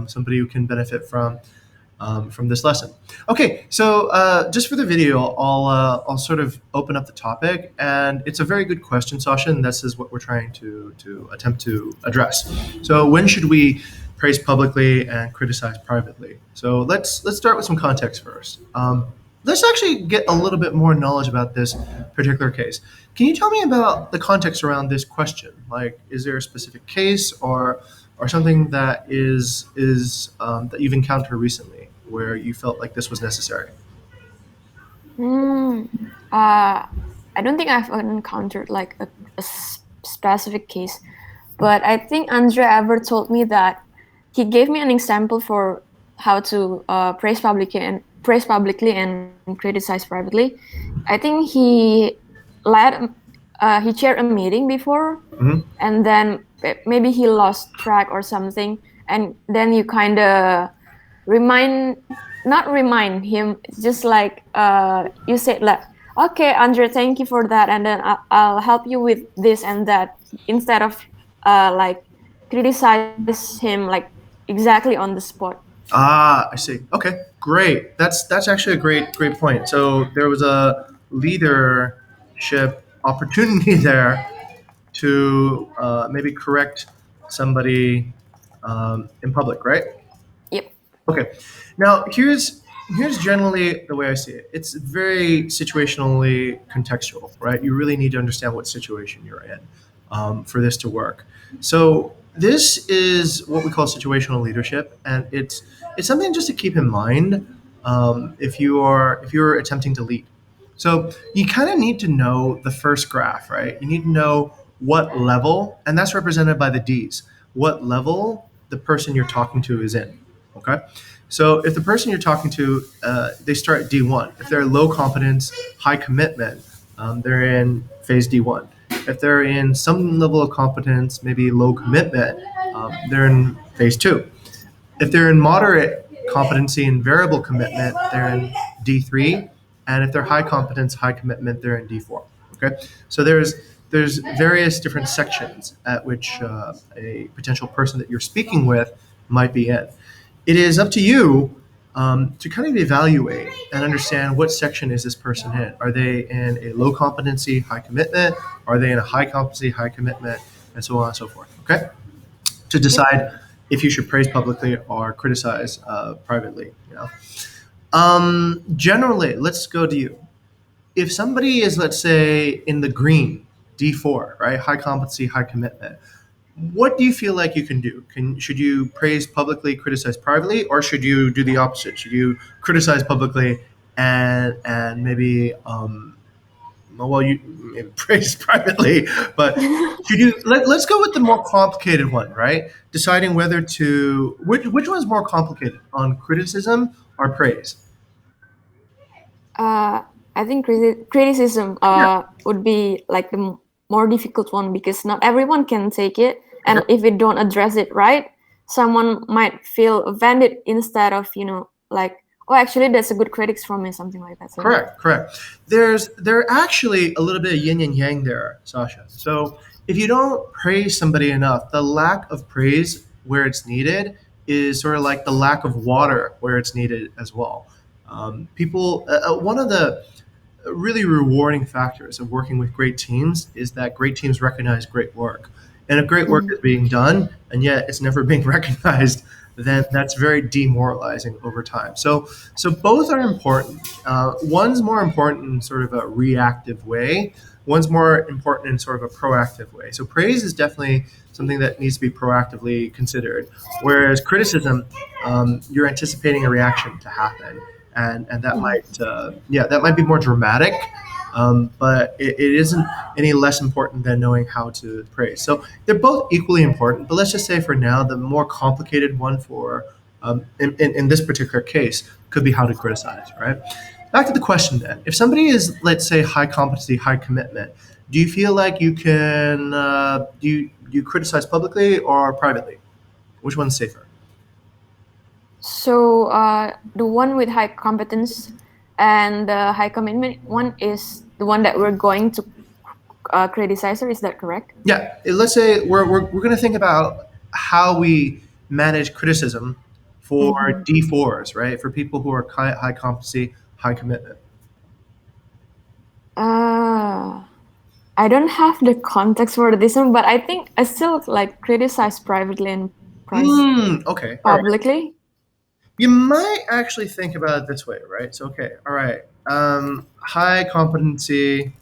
somebody who can benefit from this lesson. Okay, so just for the video, I'll sort of open up the topic, and it's a very good question, Sasha, and this is what we're trying to attempt to address. So when should we praise publicly and criticize privately? So let's start with some context first. Let's actually get a little bit more knowledge about this particular case. Can you tell me about the context around this question? Like, is there a specific case or something that is that you've encountered recently where you felt like this was necessary? I don't think I've encountered like a specific case, but I think Andre ever told me that he gave me an example for how to praise publicly and criticize privately. I think he chaired a meeting before, and then maybe he lost track or something, and then you kind of not remind him, just like you said, like, okay, Andre, thank you for that, and then I'll help you with this and that, instead of like criticize him like exactly on the spot. I see. Okay, great. That's actually a great point. So there was a leadership opportunity there to maybe correct somebody in public, right? Yep. Okay. Now here's generally the way I see it. It's very situationally contextual, right? You really need to understand what situation you're in for this to work. So this is what we call situational leadership, and it's something just to keep in mind if you're attempting to lead. So you kind of need to know the first graph, right? You need to know what level, and that's represented by the D's, what level the person you're talking to is in. Okay. So if the person you're talking to, they start at D1. If they're low competence, high commitment, they're in phase D1. If they're in some level of competence, maybe low commitment, they're in phase 2. If they're in moderate competency and variable commitment, they're in D3. And if they're high competence, high commitment, they're in D4. Okay. So there's various different sections at which a potential person that you're speaking with might be in. It is up to you to kind of evaluate and understand what section is this person in. Are they in a low competency, high commitment? Are they in a high competency, high commitment, and so on and so forth? Okay, to decide if you should praise publicly or criticize privately. Generally, let's go to you. If somebody is, let's say, in the green, D4, right, high competency, high commitment, what do you feel like you can do? Should you praise publicly, criticize privately, or should you do the opposite? Should you criticize publicly and maybe you praise privately, but should you let's go with the more complicated one, right? Deciding whether to which one's more complicated, on criticism or praise? I think criticism would be like the more difficult one, because not everyone can take it. And if we don't address it right, someone might feel offended instead of, like, oh, actually, that's a good critics from me, something like that. So Correct. There's actually a little bit of yin and yang there, Sasha. So if you don't praise somebody enough, the lack of praise where it's needed is sort of like the lack of water where it's needed as well. One of the really rewarding factors of working with great teams is that great teams recognize great work. And if great work is being done and yet it's never being recognized, then that's very demoralizing over time. So both are important. One's more important in sort of a reactive way. One's more important in sort of a proactive way. So praise is definitely something that needs to be proactively considered, whereas criticism, you're anticipating a reaction to happen, and that might be more dramatic. But it isn't any less important than knowing how to praise. So they're both equally important, but let's just say for now, the more complicated one for in this particular case could be how to criticize, right? Back to the question then. If somebody is, let's say, high competency, high commitment, do you feel like you can, do you criticize publicly or privately? Which one's safer? So the one with high competence and the high commitment one is the one that we're going to criticize her. Is that correct? Yeah. Let's say we're going to think about how we manage criticism for Mm-hmm. D4s, right? For people who are high competency, high commitment. Uh, I don't have the context for this one, but I think I still like criticize privately and price Okay, all right. publicly. You might actually think about it this way, right? So, okay, all right. High competency,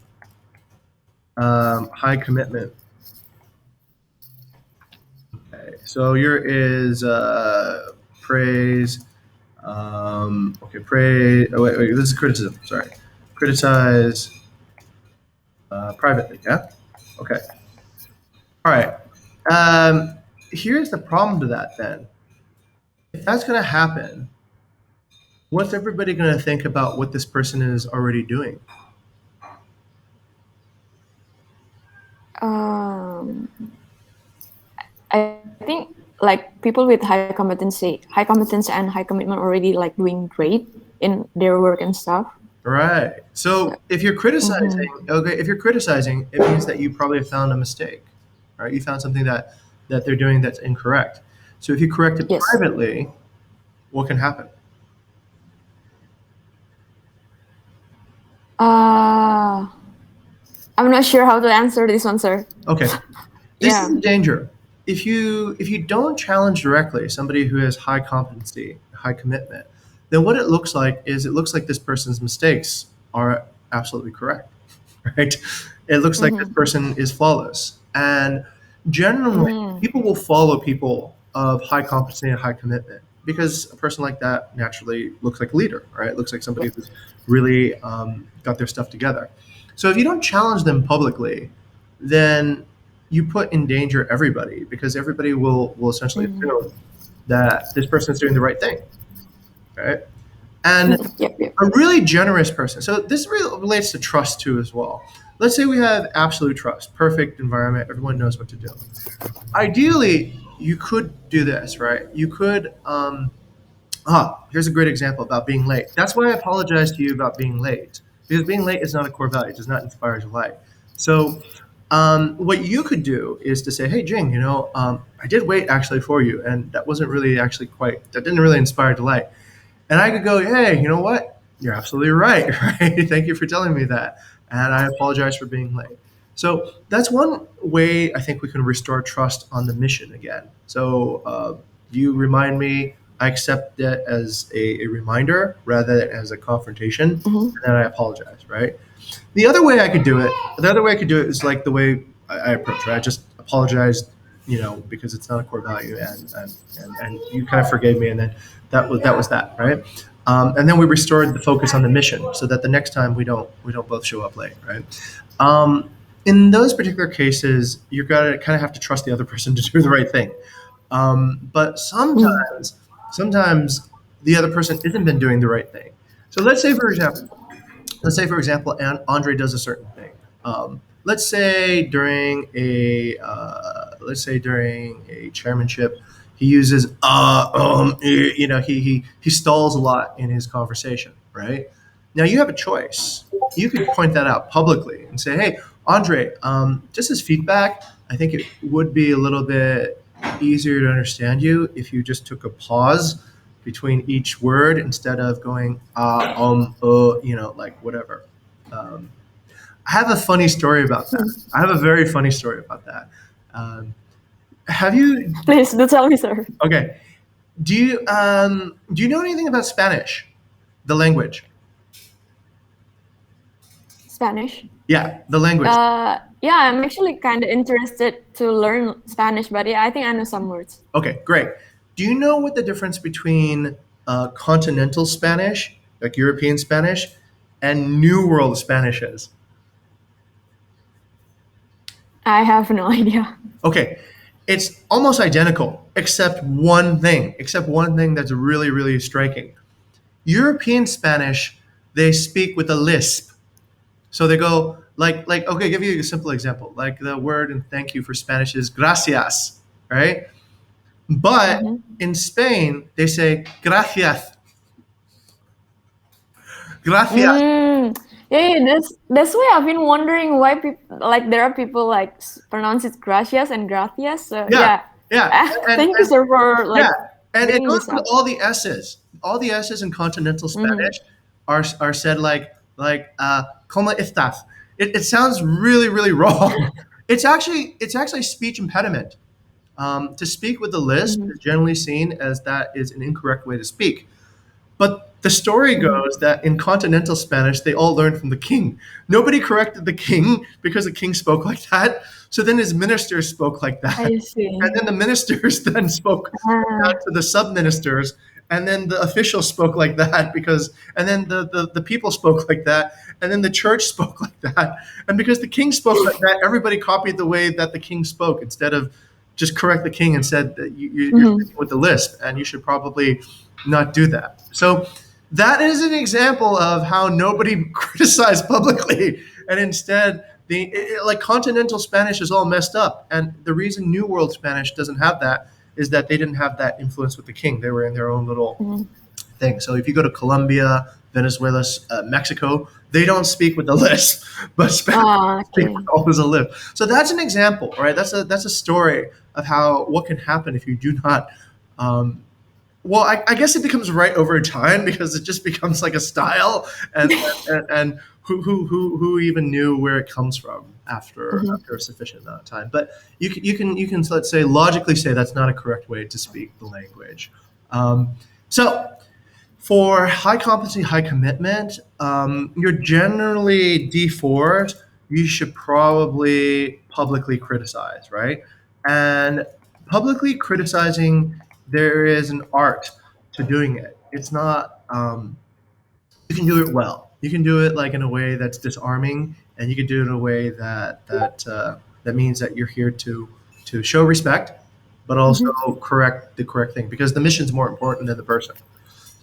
high commitment. Okay, so your is praise. Okay, praise. Oh, wait, this is criticism. Sorry. Criticize privately, yeah? Okay. All right. Here's the problem to that then. If that's going to happen, what's everybody going to think about what this person is already doing? Um, I think like people with high competence and high commitment already like doing great in their work and stuff. Right. So, So if you're criticizing, mhm. okay, if you're criticizing, it means that you probably found a mistake, right? You found something that they're doing that's incorrect. So if you correct it Yes. privately, what can happen? Uh, I'm not sure how to answer this one, sir. Okay. This is Yeah. a danger. If you don't challenge directly somebody who has high competency, high commitment, then what it looks like is it looks like this person's mistakes are absolutely correct, right? It looks like this Mm-hmm. person is flawless. And generally, Mm. people will follow people of high competency and high commitment because a person like that naturally looks like a leader, right? Looks like somebody Yes. who's really got their stuff together. So if you don't challenge them publicly, then you put in danger everybody because everybody will essentially Mm-hmm. assume that this person is doing the right thing, right? And Yep. Yep. a really generous person. So this really relates to trust too as well. Let's say we have absolute trust, perfect environment, everyone knows what to do. Ideally, you could do this, right? You could. Here's a great example about being late. That's why I apologize to you about being late because being late is not a core value. It does not inspire delight. So what you could do is to say, "Hey, Jing, I did wait actually for you, and that wasn't really actually quite. That didn't really inspire delight." And I could go, "Hey, you know what? You're absolutely right. Right? Thank you for telling me that, and I apologize for being late." So that's one way I think we can restore trust on the mission again. So you remind me. I accept that as a reminder rather than as a confrontation, and Mm-hmm. then I apologize. Right? The other way I could do it is like the way I approach it. I just apologized, because it's not a core value, and you kind of forgave me, and then that was that, right? And then we restored the focus on the mission, so that the next time we don't both show up late, right? Um, in those particular cases, you're gonna kind of have to trust the other person to do the right thing. But Mm. sometimes the other person isn't been doing the right thing. So let's say for example, Andre does a certain thing. Let's say during a chairmanship, he uses he stalls a lot in his conversation. Right now, you have a choice. You could point that out publicly and say, "Hey, Andre, just as feedback, I think it would be a little bit easier to understand you if you just took a pause between each word instead of going like whatever." Um, I have a funny story about that. I have a very funny story about that. Um, have you? Please do tell me, sir. Okay. Do you know anything about Spanish, the language? Spanish. Yeah, the language. Yeah, I'm actually kind of interested to learn Spanish, but yeah, I think I know some words. Okay, great. Do you know what the difference between continental Spanish, like European Spanish, and New World Spanish is? I have no idea. Okay, it's almost identical, except one thing that's really, really striking. European Spanish, they speak with a lisp. So they go like okay, give you a simple example. Like the word and thank you for Spanish is gracias, right? But Mm-hmm. in Spain, they say gracias, gracias. Mm. Yeah, yeah, that's why I've been wondering why people like there are people like pronounce it gracias and gracias. So Yeah, yeah. Yeah, Thank you, sir, for yeah, like and it bringing goes this with up. all the S's. All the S's in continental Mm-hmm. Spanish are said like "Como estás?" It sounds really wrong. It's actually a speech impediment. To speak with the lisp Mm-hmm. is generally seen as that is an incorrect way to speak. But the story Mm-hmm. goes that in continental Spanish, they all learned from the king. Nobody corrected the king because the king spoke like that. So then his ministers spoke like that. I And see. then the ministers then spoke like that Ah. to the sub ministers. And then the officials spoke like that because, and then the people spoke like that. And then the church spoke like that. And because the king spoke like that, everybody copied the way that the king spoke instead of just correct the king and said that you're Mm-hmm. speaking with the lisp and you should probably not do that. So that is an example of how nobody criticized publicly, and instead like continental Spanish is all messed up. And the reason New World Spanish doesn't have that is that they didn't have that influence with the king. They were in their own little Mm-hmm. thing. So if you go to Colombia, Venezuela, Mexico, they don't speak with the lisp, but Spanish Ah, speak with okay. always a lisp. So that's an example, right? That's a story of how what can happen if you do not um, well, I guess it becomes right over time because it just becomes like a style, and who even knew where it comes from Mm-hmm. after a sufficient amount of time. But you can let's say logically say that's not a correct way to speak the language. So for high competency, high commitment, you're generally D4s. You should probably publicly criticize, right? And publicly criticizing, there is an art to doing it. It's not. You can do it well. You can do it like in a way that's disarming, and you can do it in a way that means that you're here to show respect, but also Mm-hmm. correct the correct thing because the mission's more important than the person.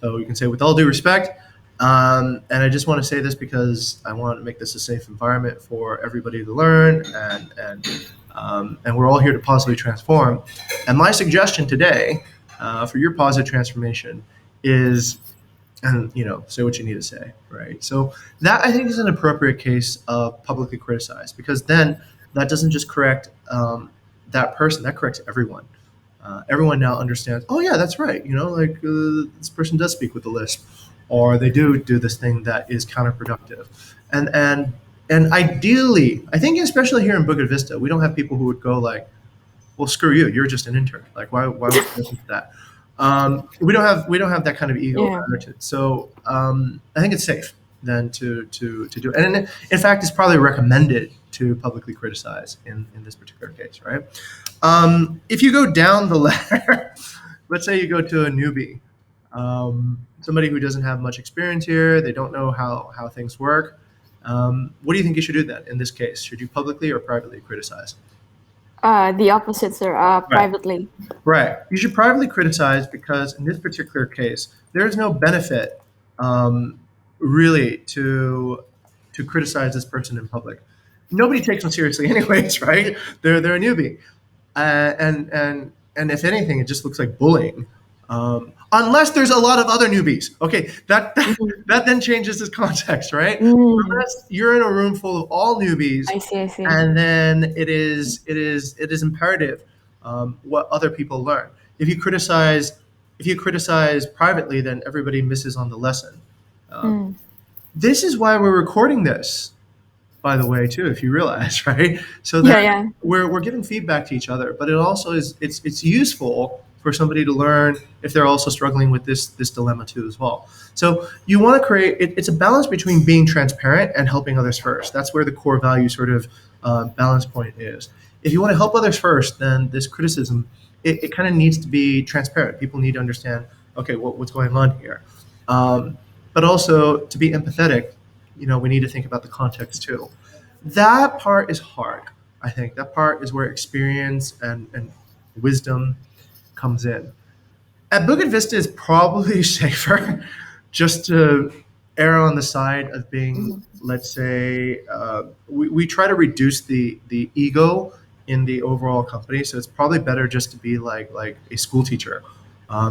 So you can say, with all due respect, and I just want to say this because I want to make this a safe environment for everybody to learn, and we're all here to positively transform. And my suggestion today for your positive transformation is, and say what you need to say, right? So that I think is an appropriate case of publicly criticize because then that doesn't just correct that person, that corrects everyone. Everyone now understands. Oh yeah, that's right. Like this person does speak with the lisp, or they do this thing that is counterproductive, and ideally, I think especially here in Bukit Vista, we don't have people who would go like, "Well, screw you. You're just an intern. Like, why would you listen to that?" We don't have that kind of ego Yeah. attitude. So I think it's safe then to do it. And in fact, it's probably recommended to publicly criticize in this particular case, right? If you go down the ladder, let's say you go to a newbie, somebody who doesn't have much experience here, they don't know how things work. What do you think you should do then in this case? Should you publicly or privately criticize? The opposite, sir. Right. Privately. Right. You should privately criticize because in this particular case, there is no benefit really to criticize this person in public. Nobody takes them seriously, anyways, right? They're a newbie, and if anything, it just looks like bullying. Unless there's a lot of other newbies. Okay, Mm-hmm. that then changes this context, right? Mm. Unless you're in a room full of all newbies, I see. I see. and then it is imperative what other people learn. If you criticize privately, then everybody misses on the lesson. Um, Mm. this is why we're recording this, by the way, too, if you realize, right? So that Yeah. Yeah. we're giving feedback to each other, but it also is it's useful for somebody to learn if they're also struggling with this dilemma too as well. So you want to create it's a balance between being transparent and helping others first. That's where the core value sort of balance point is. If you want to help others first, then this criticism it kind of needs to be transparent. People need to understand, okay, what's going on here, but also to be empathetic. We need to think about the context too. That part is hard. I think that part is where experience and wisdom comes in. At Bukit Vista is probably safer just to err on the side of being, Mhm. let's say, we try to reduce the ego in the overall company. So it's probably better just to be like a school teacher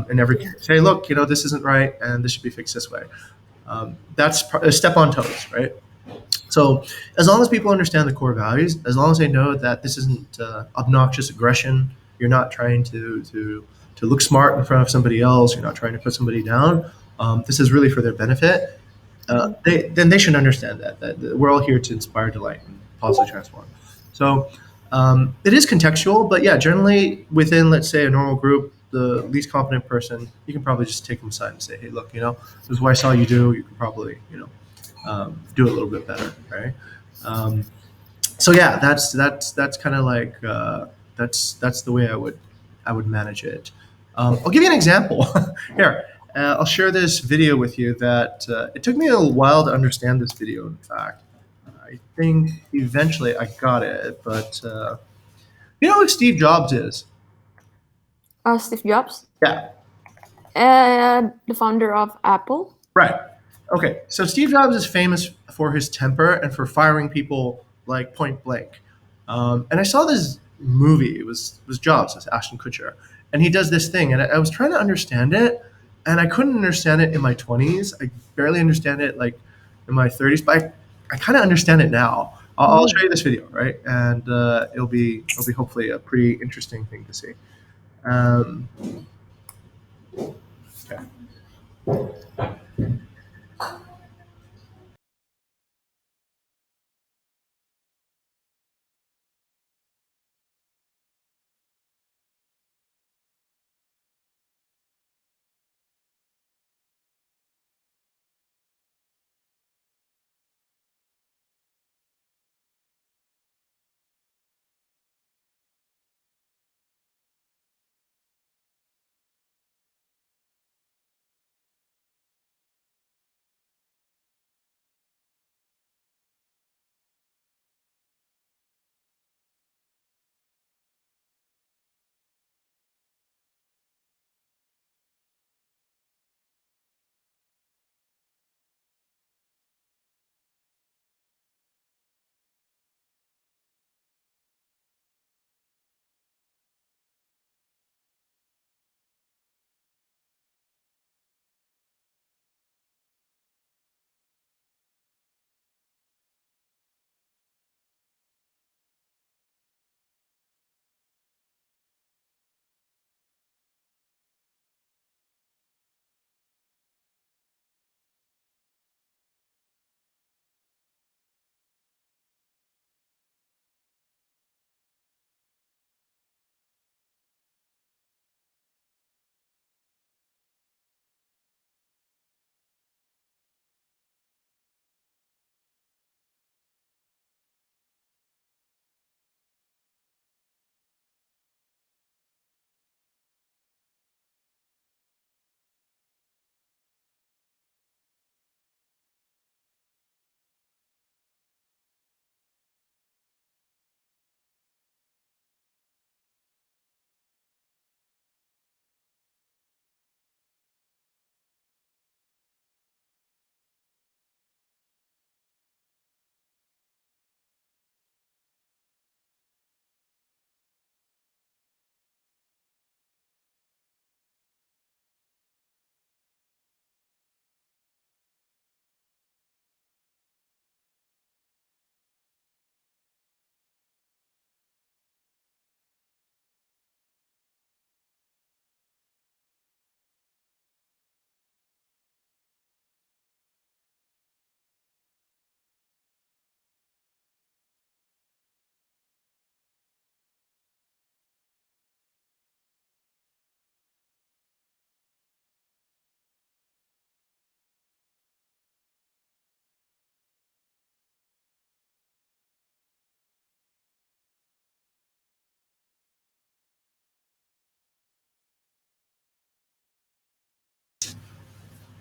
in every Yeah. case. Hey, look, this isn't right, and this should be fixed this way. That's a step on toes, right? So as long as people understand the core values, as long as they know that this isn't obnoxious aggression, You're not trying to look smart in front of somebody else. You're not trying to put somebody down. This is really for their benefit. Then they should understand that we're all here to inspire, delight, and positively transform. So it is contextual, but yeah, generally within, let's say, a normal group, the least competent person, you can probably just take them aside and say, hey, look, this is what I saw you do. You can probably, do it a little bit better, right? Um, so yeah, that's kind of like that's the way I would manage it. I'll give you an example here. I'll share this video with you that it took me a while to understand this video. In fact, I think eventually I got it, but you know who Steve Jobs is? Steve Jobs, Yeah, the founder of Apple. right. Okay, so Steve Jobs is famous for his temper and for firing people like point blank. And I saw this movie. It was Jobs, it's Ashton Kutcher, and he does this thing, and I was trying to understand it, and I couldn't understand it in my 20s. I barely understand it like in my 30s, but I kind of understand it now. I'll show you this video, right? And it'll be hopefully a pretty interesting thing to see. Um, okay.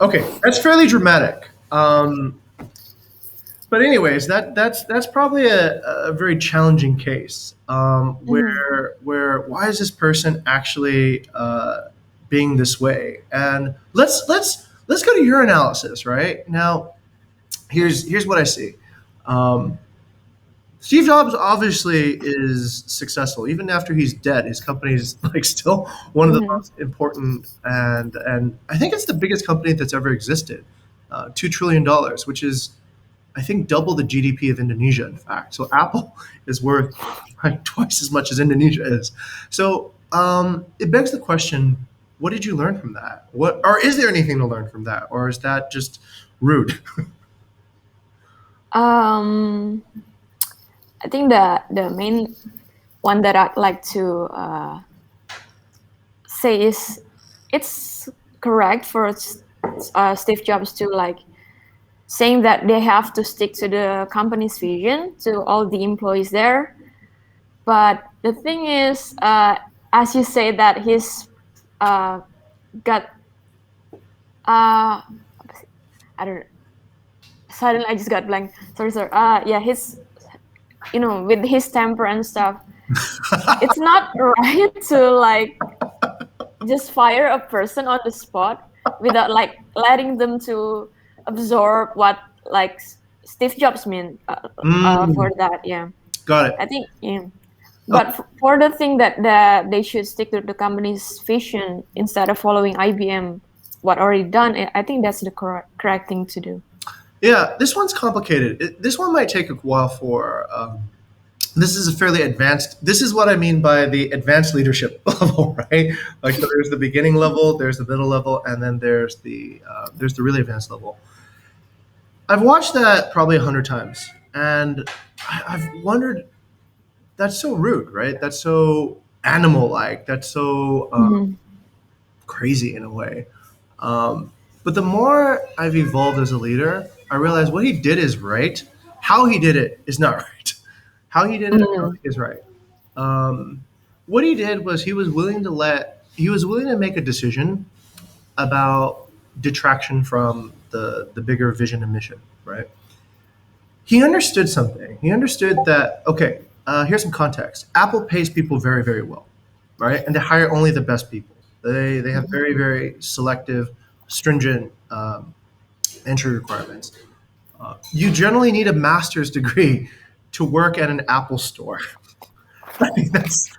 Okay, that's fairly dramatic. But anyways, that's probably a very challenging case Mhm. where why is this person actually being this way? And let's go to your analysis right now. Here's what I see. Um, Steve Jobs obviously is successful even after he's dead. His company is like still one of the Mhm. most important, and I think it's the biggest company that's ever existed. $2 trillion, which is I think double the GDP of Indonesia, in fact. So Apple is worth like twice as much as Indonesia is. So It begs the question: what did you learn from that? What, or is there anything to learn from that, or is that just rude? Um, I think the main one that I'd like to say is it's correct for Steve Jobs to like saying that they have to stick to the company's vision to all the employees there. But the thing is, as you say that he's got I don't suddenly I just got blank. Sorry, sorry. Yeah, his with his temper and stuff, it's not right to like just fire a person on the spot without like letting them to absorb what like Steve Jobs mean for Mm, that. Yeah, got it. I think yeah. Oh, But for the thing that they should stick to the company's vision instead of following IBM what already done, I think that's the correct thing to do. yeah, this one's complicated. This one might take a while for. This is a fairly advanced. This is what I mean by the advanced leadership level, right? Like, so there's the beginning level, there's the middle level, and then there's the really advanced level. I've watched that probably 100 times, and I've wondered. That's so rude, right? That's so animal-like. That's so Mm-hmm. crazy in a way. But the more I've evolved as a leader, I realize what he did is right. How he did it is not right. How he did it, I don't Mm-hmm. think is right. Um, what he did was he was willing to make a decision about detraction from the bigger vision and mission, right? He understood something. He understood that, okay, here's some context. Apple pays people very, very well, right? And they hire only the best people. They have very, very selective, stringent entry requirements. You generally need a master's degree to work at an Apple store. I mean, that's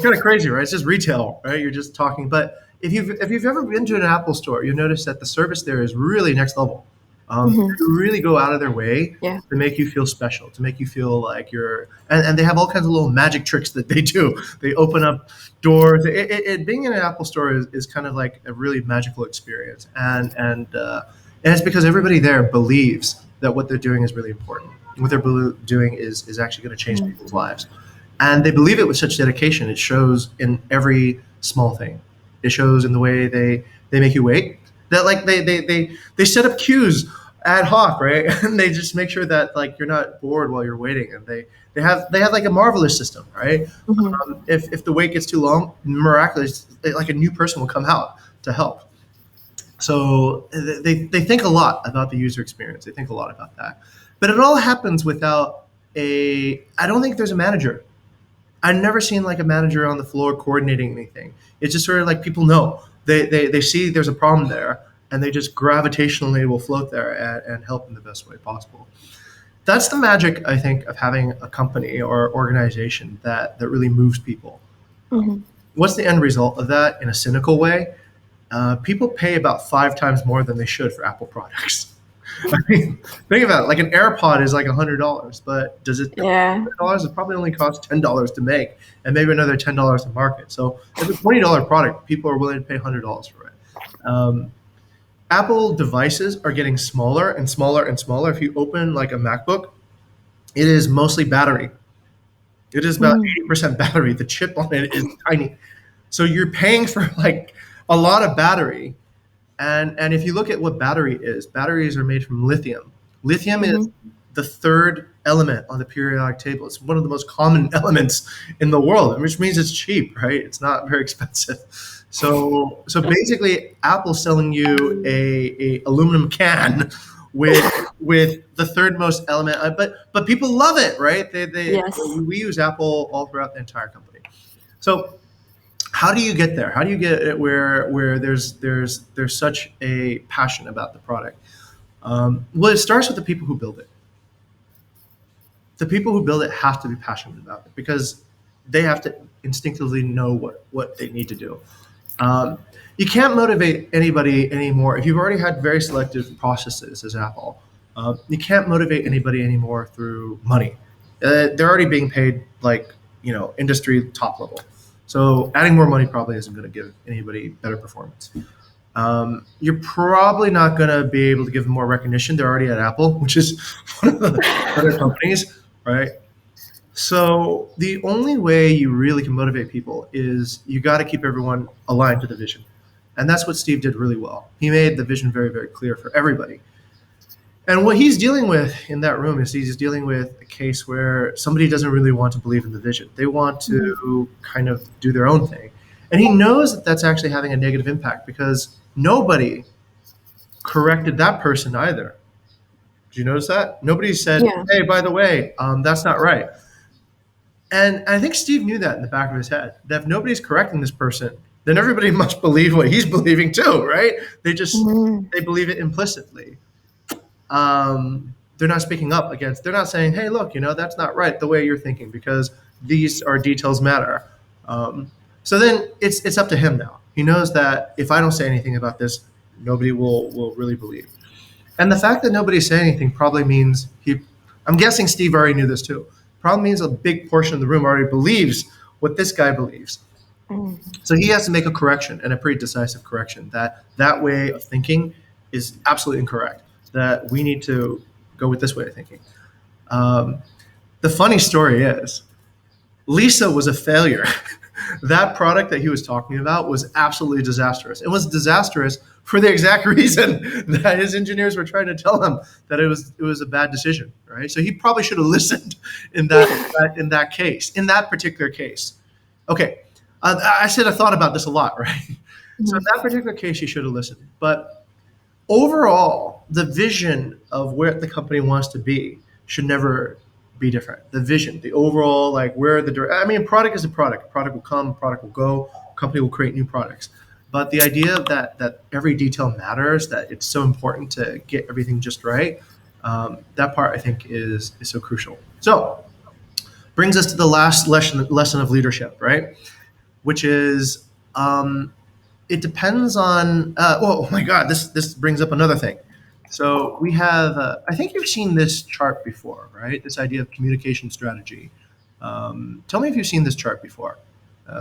kind of crazy, right? It's just retail, right? You're just talking. But if you've ever been to an Apple store, you notice that the service there is really next level. Mm-hmm. They really go out of their way Yeah. to make you feel special, to make you feel like you're. And they have all kinds of little magic tricks that they do. They open up doors. Being in an Apple store is kind of like a really magical experience, and it's because everybody there believes that what they're doing is really important. What they're doing is actually going to change Mm-hmm. people's lives, and they believe it with such dedication. It shows in every small thing. It shows in the way they make you wait. That like they set up queues ad hoc, right? And they just make sure that like you're not bored while you're waiting. And they have like a marvelous system, right? Mm-hmm. If the wait gets too long, miraculous, like a new person will come out to help. So they think a lot about the user experience. They think a lot about that, but it all happens without a. I don't think there's a manager. I've never seen like a manager on the floor coordinating anything. It's just sort of like people know they see there's a problem there, and they just gravitationally will float there and help in the best way possible. That's the magic, I think, of having a company or organization that really moves people. Mm-hmm. What's the end result of that in a cynical way? People pay about 5 times more than they should for Apple products. I mean, think about it. Like an AirPod is like $100, but does it cost Yeah. $100? It probably only costs $10 to make, and maybe another $10 to market. So if it's a $20 product, people are willing to pay $100 for it. Apple devices are getting smaller and smaller and smaller. If you open like a MacBook, it is mostly battery. It is about Mm-hmm. 80% battery. The chip on it is tiny. So you're paying for like a lot of battery. And if you look at what battery is, batteries are made from lithium. Lithium is Mm-hmm. the third element on the periodic table. It's one of the most common elements in the world, which means it's cheap, right? It's not very expensive. So basically, Apple's selling you a aluminum can with the third most element, but people love it, right? Yes. We use Apple all throughout the entire company. So how do you get there? How do you get it where there's such a passion about the product? Well, it starts with the people who build it. The people who build it have to be passionate about it because they have to instinctively know what they need to do. Um, you can't motivate anybody anymore if you've already had very selective processes as Apple. You can't motivate anybody anymore through money. They're already being paid like industry top level. So adding more money probably isn't going to give anybody better performance. You're probably not going to be able to give them more recognition. They're already at Apple, which is one of the better companies, right? So the only way you really can motivate people is you got to keep everyone aligned to the vision. And that's what Steve did really well. He made the vision very, very clear for everybody. And what he's dealing with in that room is he's dealing with a case where somebody doesn't really want to believe in the vision. They want to kind of do their own thing. And he knows that that's actually having a negative impact because nobody corrected that person either. Did you notice that? Nobody said, Yeah. hey, by the way, that's not right. And I think Steve knew that in the back of his head, that if nobody's correcting this person, then everybody must believe what he's believing too, right? They believe it implicitly. They're not speaking up against, they're not saying, hey, look, that's not right the way you're thinking because these are details matter. So then it's up to him now. He knows that if I don't say anything about this, nobody will really believe. And the fact that nobody's saying anything probably means I'm guessing Steve already knew this too. Probably means a big portion of the room already believes what this guy believes. So he has to make a correction, and a pretty decisive correction, that way of thinking is absolutely incorrect, that we need to go with this way of thinking. The funny story is Lisa was a failure. That product that he was talking about was absolutely disastrous. It was disastrous for the exact reason that his engineers were trying to tell him that it was a bad decision, right? So he probably should have listened in that case, in that particular case. Okay, I said I thought about this a lot, right? So in that particular case, he should have listened. But overall, the vision of where the company wants to be should never be different. The vision, the overall, like where product is a product. Product will come, product will go. Company will create new products. But the idea that every detail matters, that it's so important to get everything just right, that part I think is so crucial. So brings us to the last lesson of leadership, right? Which is it depends on. Oh my God, this brings up another thing. So we have, I think you've seen this chart before, right? This idea of communication strategy. Tell me if you've seen this chart before,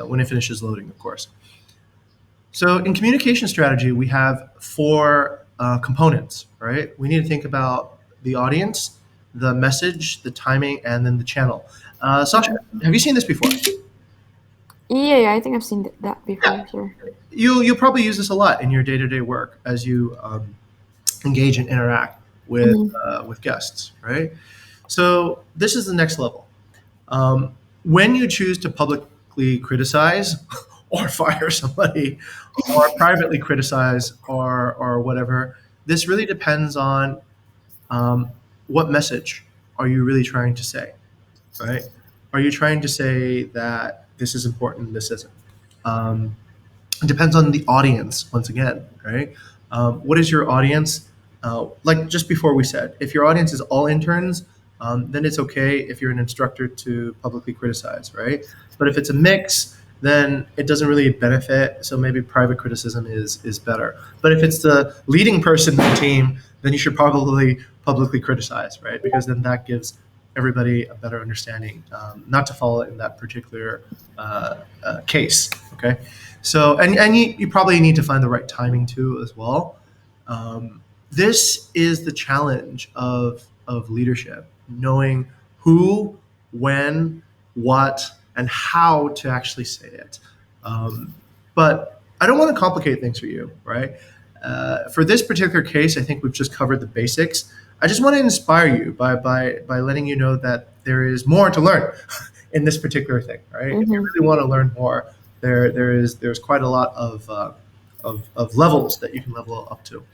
when it finishes loading, of course. So in communication strategy, we have four components, right? We need to think about the audience, the message, the timing, and then the channel. Sasha, have you seen this before? Yeah, I think I've seen that before, sir. You'll probably use this a lot in your day-to-day work as you engage and interact with guests, right? So this is the next level. When you choose to publicly criticize or fire somebody, or privately criticize or whatever, this really depends on what message are you really trying to say, right? Are you trying to say that this is important, this isn't? It depends on the audience, once again, right? What is your audience? Like just before we said, if your audience is all interns, then it's okay if you're an instructor to publicly criticize, right? But if it's a mix, then it doesn't really benefit. So maybe private criticism is better. But if it's the leading person in the team, then you should probably publicly criticize, right? Because then that gives everybody a better understanding, not to follow in that particular case, okay? So, and you probably need to find the right timing too as well. This is the challenge of leadership, knowing who, when, what, and how to actually say it. But I don't want to complicate things for you, right? For this particular case, I think we've just covered the basics. I just want to inspire you by letting you know that there is more to learn in this particular thing, right? If you really want to learn more, there's quite a lot of levels that you can level up to.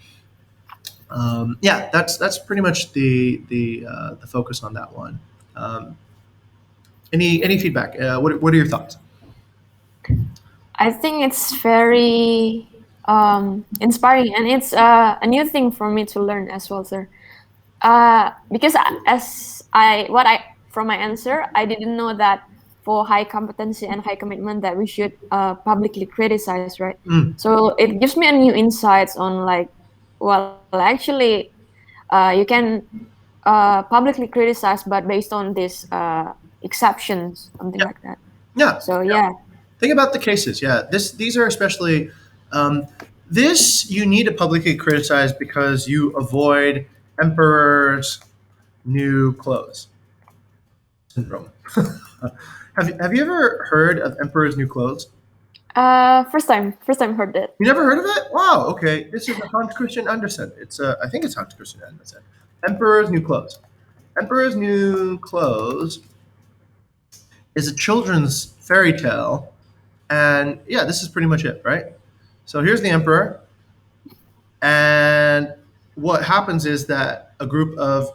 Yeah, that's pretty much the focus on that one. Any feedback? What are your thoughts? I think it's very inspiring, and it's a new thing for me to learn as well, sir. Because from my answer, I didn't know that for high competency and high commitment that we should publicly criticize, right? So it gives me a new insights on like, well, actually, you can publicly criticize, but based on these exceptions, something like that. Yeah. So yeah. Think about the cases. Yeah, these are especially um, this you need to publicly criticize because you avoid emperor's new clothes syndrome. Have you ever heard of emperor's new clothes? First time heard it. You never heard of it? Wow. Okay, this is a Hans Christian Andersen. I think it's Hans Christian Andersen. Emperor's New Clothes. Emperor's New Clothes is a children's fairy tale, and yeah, this is pretty much it, right? So here's the emperor. And what happens is that a group of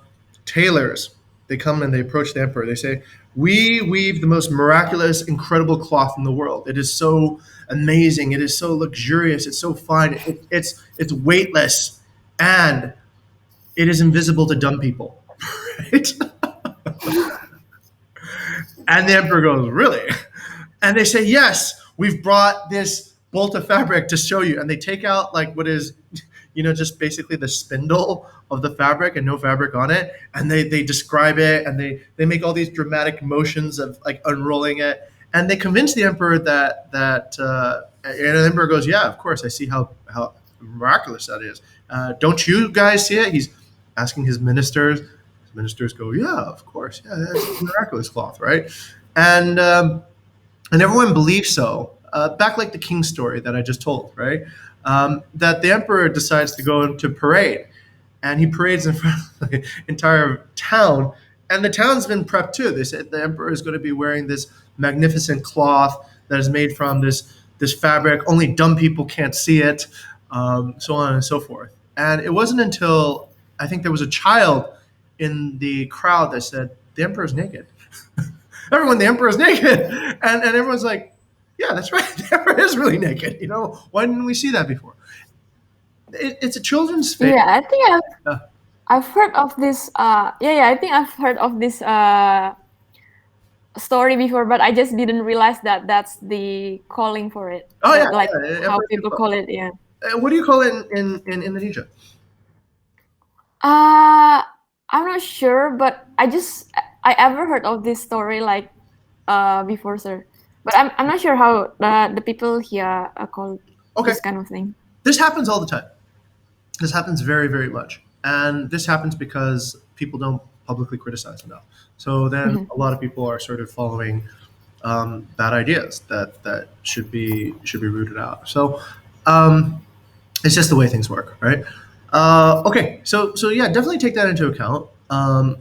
tailors, they come and they approach the emperor. They say, "We weave the most miraculous, incredible cloth in the world. It is so amazing. It is so luxurious. It's so fine. It's weightless, and it is invisible to dumb people." Right? And the emperor goes, "Really?" And they say, "Yes, we've brought this bolt of fabric to show you." And they take out like what is, just basically the spindle of the fabric and no fabric on it. And they describe it, and they make all these dramatic motions of like unrolling it. And they convince the emperor and the emperor goes, "Yeah, of course, I see how miraculous that is. Don't you guys see it?" He's asking his ministers. His ministers go, "Yeah, of course. Yeah, that's miraculous cloth, right?" And and everyone believes so. Back like the king story that I just told, right? That the emperor decides to go into parade, and he parades in front of the entire town, and the town's been prepped too. They said the emperor is going to be wearing this magnificent cloth that is made from this fabric. Only dumb people can't see it, so on and so forth. And it wasn't until I think there was a child in the crowd that said, "The emperor's naked." Everyone, the emperor's naked, and everyone's like, "Yeah, that's right. The emperor is really naked. Why didn't we see that before?" It's a children's fable. Yeah, I think Uh, I've heard of this. I think I've heard of this story before, but I just didn't realize that that's the calling for it. oh yeah, Like yeah, how emperor's new people clothes. call it. Yeah. What do you call it in Indonesia? Uh, I'm not sure, but I ever heard of this story like before, sir. But I'm not sure how the people here call Okay, this kind of thing. this happens all the time. This happens very, very much. And this happens because people don't publicly criticize enough. So then Mhm. a lot of people are sort of following bad ideas that should be rooted out. So um, it's just the way things work, right? Okay, so yeah, definitely take that into account.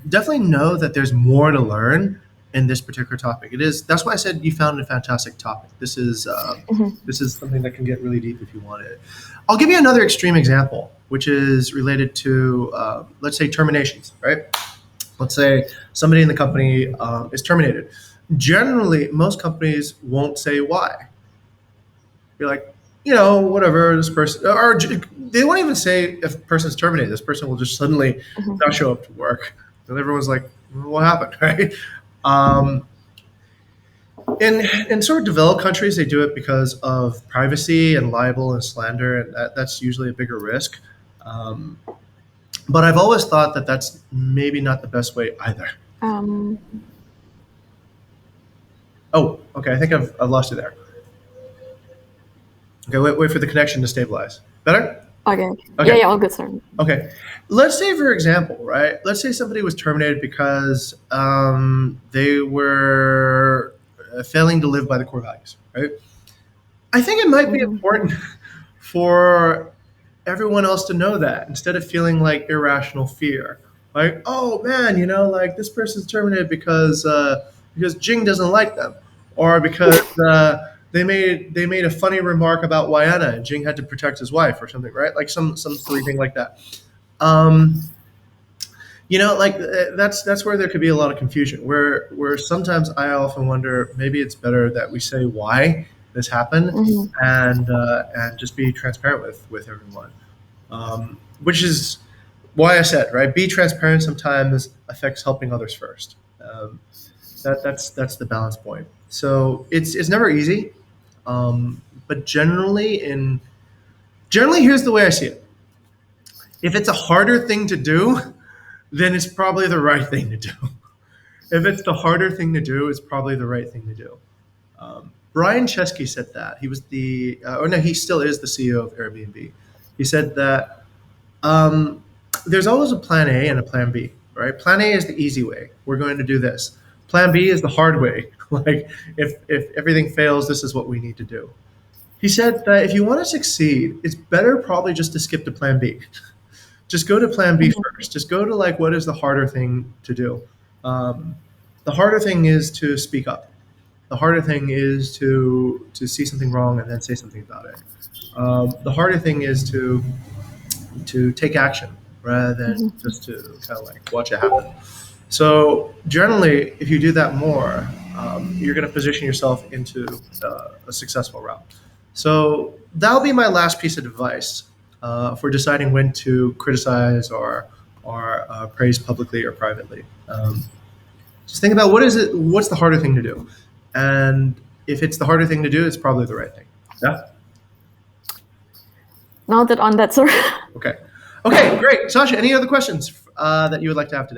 Definitely know that there's more to learn in this particular topic. It is that's why I said you found a fantastic topic. Mhm. This is something that can get really deep if you want it. I'll give you another extreme example, which is related to let's say terminations, right? Let's say somebody in the company is terminated. Generally, most companies won't say why. You're like, whatever, this person, or they won't even say if a person's terminated. This person will just suddenly Mhm. not show up to work. And everyone's like, what happened, right? Um, in sort of developed countries, they do it because of privacy and libel and slander, and that's usually a bigger risk. Um, but I've always thought that that's maybe not the best way either. Um. Oh, okay. I think I've lost you there. Okay, wait for the connection to stabilize. Better? Okay. Okay. Yeah. All good, sir. Okay. Let's say, for example, right? Let's say somebody was terminated because they were failing to live by the core values, right? I think it might be Mhm. important for everyone else to know that instead of feeling like irrational fear. Like, oh man, like this person's terminated because Jing doesn't like them, or because they made a funny remark about Wayana and Jing had to protect his wife or something, right? Like some silly thing like that. Um, like that's where there could be a lot of confusion. Where sometimes I often wonder maybe it's better that we say why this happened Mhm. and just be transparent with everyone. Which is why I said right. Be transparent. Sometimes affects helping others first. That's the balance point. So it's never easy, but generally here's the way I see it. If it's a harder thing to do, then it's probably the right thing to do. If it's the harder thing to do, it's probably the right thing to do. Brian Chesky said that. He was he still is the CEO of Airbnb. He said that there's always a plan A and a plan B, right? Plan A is the easy way. We're going to do this. Plan B is the hard way. Like if everything fails, this is what we need to do. He said that if you want to succeed, it's better probably just to skip to plan B. Just go to plan B Mhm. first. Just go to like what is the harder thing to do. Um, the harder thing is to speak up. The harder thing is to see something wrong and then say something about it. The harder thing is to take action rather than Mhm. just to kind of like watch it happen. So generally, if you do that more, you're going to position yourself into a successful route. So that'll be my last piece of advice for deciding when to criticize or praise publicly or privately. Just think about what's the harder thing to do, and if it's the harder thing to do, it's probably the right thing. Yeah. Noted on that, sir. Okay. Okay. Great, Sasha. Any other questions that you would like to have today?